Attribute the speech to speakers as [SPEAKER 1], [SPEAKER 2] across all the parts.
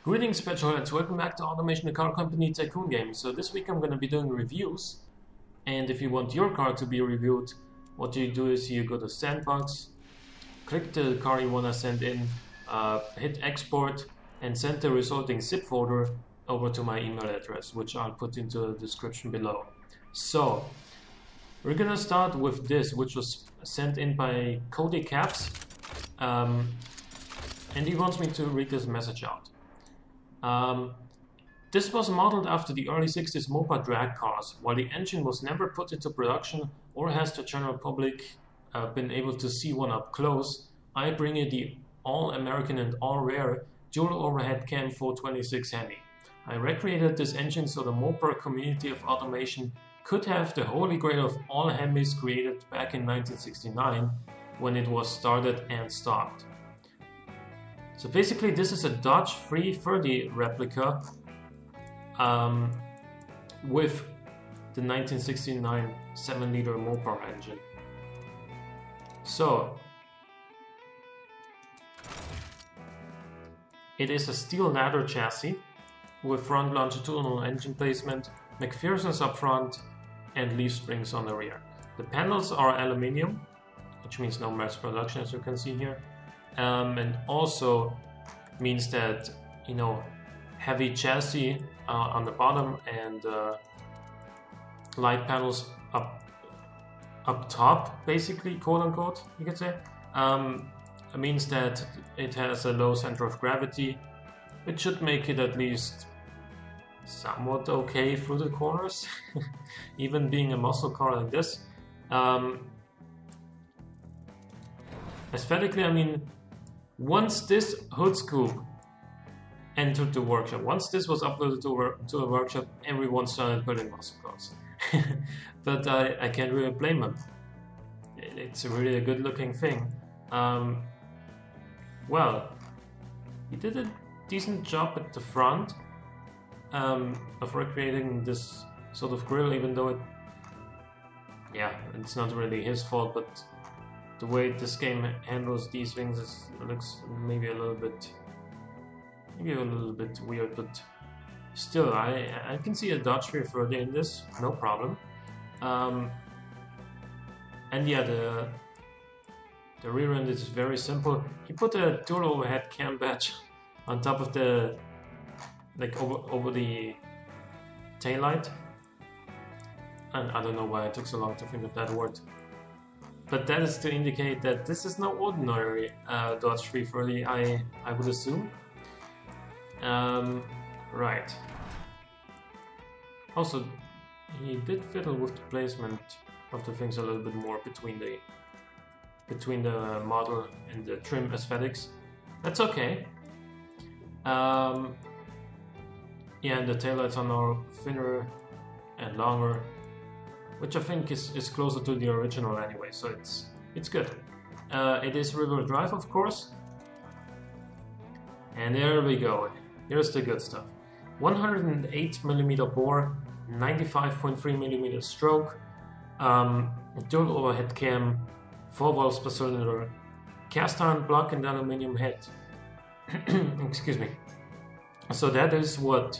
[SPEAKER 1] Greetings, petrolheads, welcome back to Automation the Car Company Tycoon Game. So this week I'm going to be doing reviews, and if you want your car to be reviewed, what you do is you go to Sandbox, click the car you want to send in, hit export, and send the resulting zip folder over to my email address, which I'll put into the description below. So we're going to start with this, which was sent in by Cody Capps, and he wants me to read this message out. This was modeled after the early 60s Mopa drag cars. While the engine was never put into production or has the general public been able to see one up close, I bring you the all-American and all-rare dual overhead cam 426 Hemi. I recreated this engine so the Mopa community of automation could have the holy grail of all Hemis created back in 1969 when it was started and stocked. So basically this is a Dodge 330 replica with the 1969 7-liter Mopa engine. So it is a steel ladder chassis with front longitudinal engine placement, McPherson's up front and leaf springs on the rear. The panels are aluminium, which means no mass production as you can see here. And also means that, you know, heavy chassis on the bottom and light panels up top, basically, quote unquote, you could say. It means that it has a low center of gravity, which should make it at least somewhat okay through the corners, even being a muscle car like this. Aesthetically, I mean, once this hood scoop entered the workshop, once this was uploaded to a workshop, everyone started building muscle cars. But I can't really blame them. It's really a good looking thing. Well, he did a decent job at the front of recreating this sort of grille, even though it's not really his fault, but the way this game handles these things looks maybe a little bit weird, but still, I can see a Dodge 330 in this, no problem. And yeah, the rear end is very simple. He put a dual overhead cam badge on top of the, like over the taillight, and I don't know why it took so long to think of that word. But that is to indicate that this is no ordinary Dodge 330, I would assume. Right. Also, he did fiddle with the placement of the things a little bit more between the model and the trim aesthetics. That's okay. Yeah, and the taillights are now thinner and longer, which I think is closer to the original anyway, so it's good. It is rear-wheel drive, of course. And there we go. Here's the good stuff. 108mm bore, 95.3mm stroke, dual overhead cam, 4 valves per cylinder, cast iron block and aluminium head. Excuse me. So that is what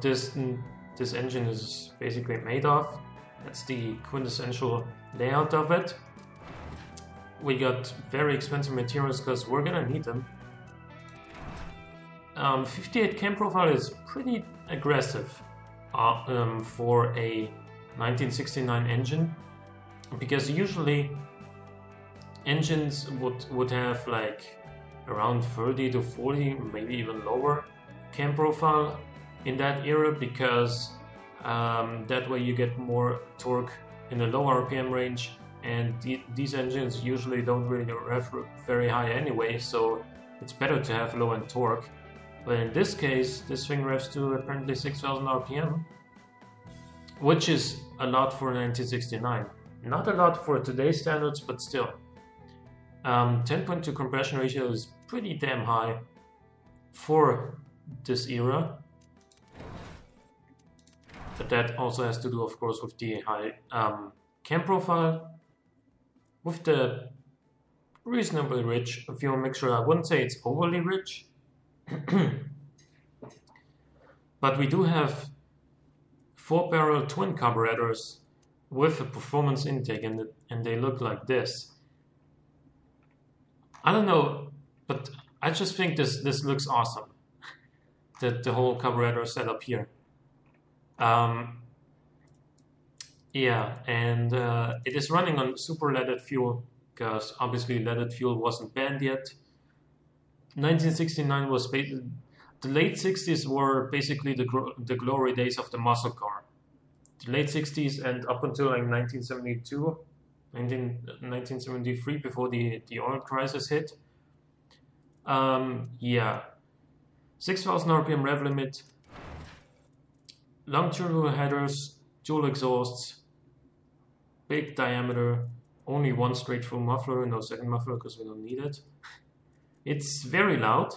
[SPEAKER 1] this engine is basically made of. That's the quintessential layout of it. We got very expensive materials because we're gonna need them. 58 cam profile is pretty aggressive for a 1969 engine, because usually engines would have like around 30 to 40, maybe even lower cam profile in that era, because that way you get more torque in the low RPM range, and these engines usually don't really rev very high anyway, so it's better to have low-end torque. But in this case, this thing revs to apparently 6,000 RPM, which is a lot for 1969. Not a lot for today's standards, but still. 10.2 compression ratio is pretty damn high for this era. But that also has to do, of course, with the high cam profile, with the reasonably rich fuel mixture. I wouldn't say it's overly rich, But we do have 4-barrel twin carburetors with a performance intake, and they look like this. I don't know, but I just think this looks awesome. The whole carburetor setup here. Yeah, and it is running on super leaded fuel, because obviously leaded fuel wasn't banned yet. 1969 was the late 60s were basically the glory days of the muscle car. The late 60s and up until like 1972, 1973, before the oil crisis hit. Yeah, 6,000 RPM rev limit, long turbo headers, dual exhausts, big diameter, only one straight through muffler, no second muffler because we don't need it. It's very loud.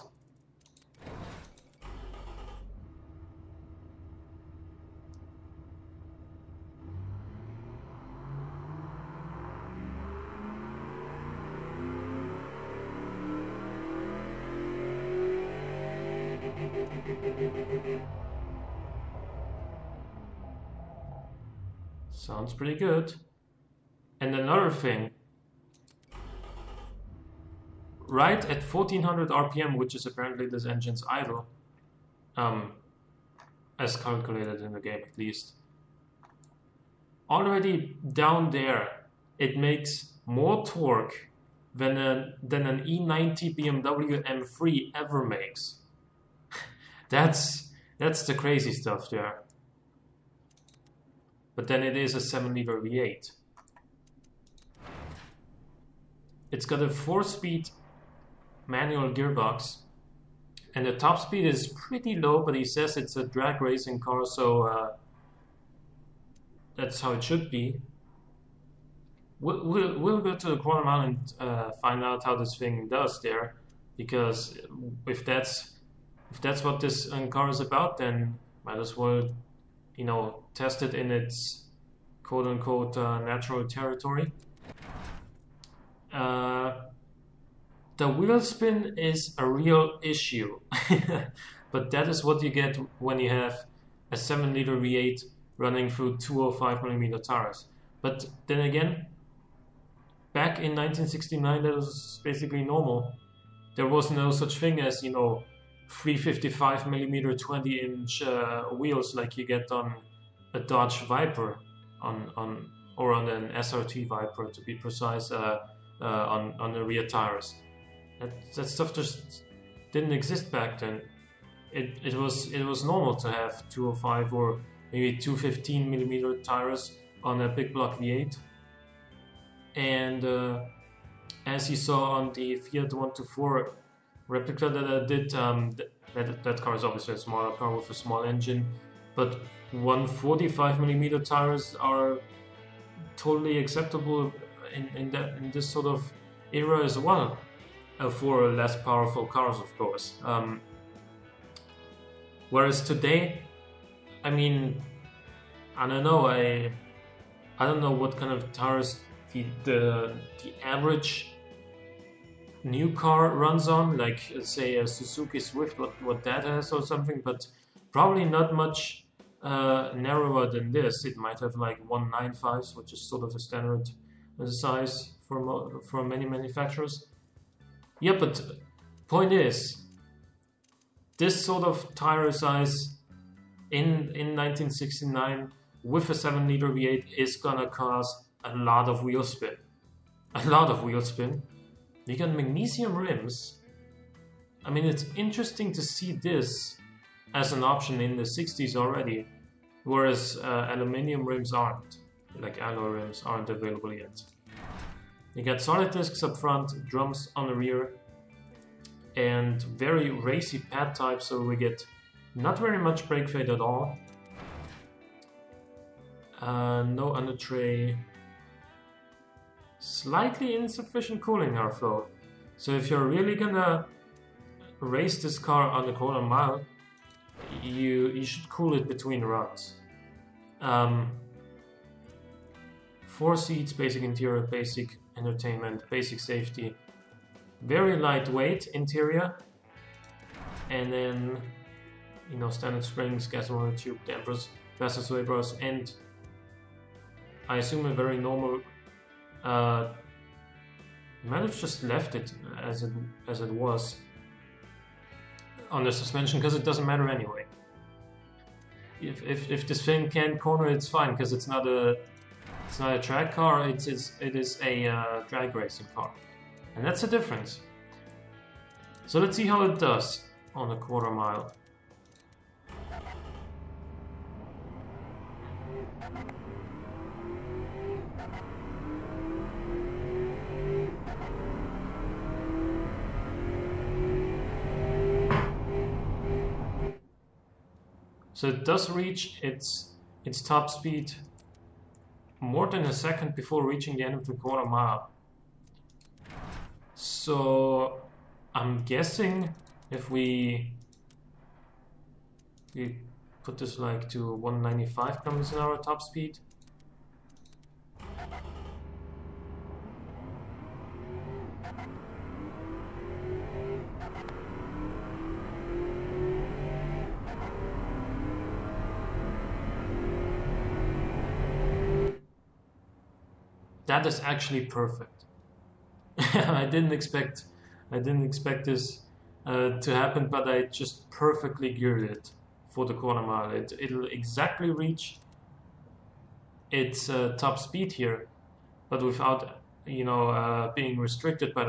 [SPEAKER 1] Sounds pretty good. And another thing, right at 1400 RPM, which is apparently this engine's idle, as calculated in the game at least, already down there, it makes more torque than an E90 BMW M3 ever makes. That's the crazy stuff there. But then it is a 7-liter V8. It's got a 4-speed manual gearbox, and the top speed is pretty low, but he says it's a drag racing car, so that's how it should be. We'll go to the quarter mile and find out how this thing does there, because if that's what this car is about, then might as well, you know, test it in its quote-unquote natural territory. The wheel spin is a real issue, but that is what you get when you have a 7-liter V8 running through 205mm tires. But then again, back in 1969, that was basically normal. There was no such thing as, you know, 355mm 20-inch wheels like you get on a Dodge Viper, or on an SRT Viper to be precise, on the rear tires. That stuff just didn't exist back then. It was normal to have 205 or maybe 215mm tires on a big block V8. And as you saw on the Fiat 124 replica that I did, that car is obviously a smaller car with a small engine, but 145mm tires are totally acceptable in this sort of era as well, for less powerful cars, of course. Whereas today, I mean, I don't know, I don't know what kind of tires the average new car runs on, like say a Suzuki Swift, what that has or something, but probably not much narrower than this. It might have like 195s, which is sort of a standard size for many manufacturers. Yeah, but point is, this sort of tire size in 1969 with a 7-liter V8 is gonna cause a lot of wheel spin. A lot of wheel spin. You got magnesium rims. I mean, it's interesting to see this as an option in the 60s already, whereas aluminium rims aren't. Like alloy rims aren't available yet. You got solid discs up front, drums on the rear, and very racy pad type, so we get not very much brake fade at all. No under tray. Slightly insufficient cooling airflow. So if you're really gonna race this car on the quarter mile, you should cool it between runs. 4 seats, basic interior, basic entertainment, basic safety, very lightweight interior, and then you know, standard springs, gas tube, dampers, faster sway bars, and I assume a very normal. You might have just left it as it was on the suspension, because it doesn't matter anyway. If this thing can't corner, it's fine, because it's not a track car. It is a drag racing car, and that's the difference. So let's see how it does on a quarter mile. So it does reach its top speed more than a second before reaching the end of the quarter mile. So I'm guessing if we put this like to 195 kilometers an hour top speed. That is actually perfect. I didn't expect this to happen, but I just perfectly geared it for the quarter mile. It'll exactly reach its top speed here, but without, you know, being restricted by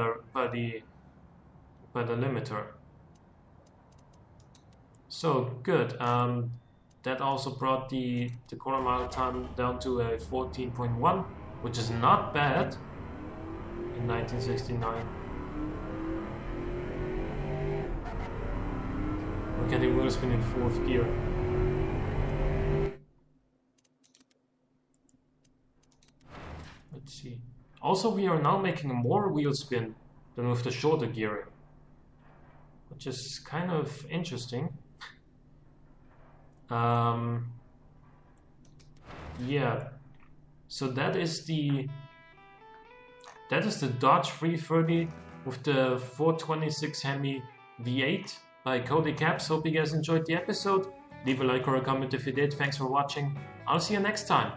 [SPEAKER 1] the limiter. So good. That also brought the quarter mile time down to a 14.1. Which is not bad in 1969. Look at the wheel spin in 4th gear. Let's see. Also, we are now making more wheel spin than with the shorter gearing, which is kind of interesting. Yeah. So that is the Dodge 330 with the 426 Hemi V8 by Cody Capps. Hope you guys enjoyed the episode. Leave a like or a comment if you did. Thanks for watching. I'll see you next time.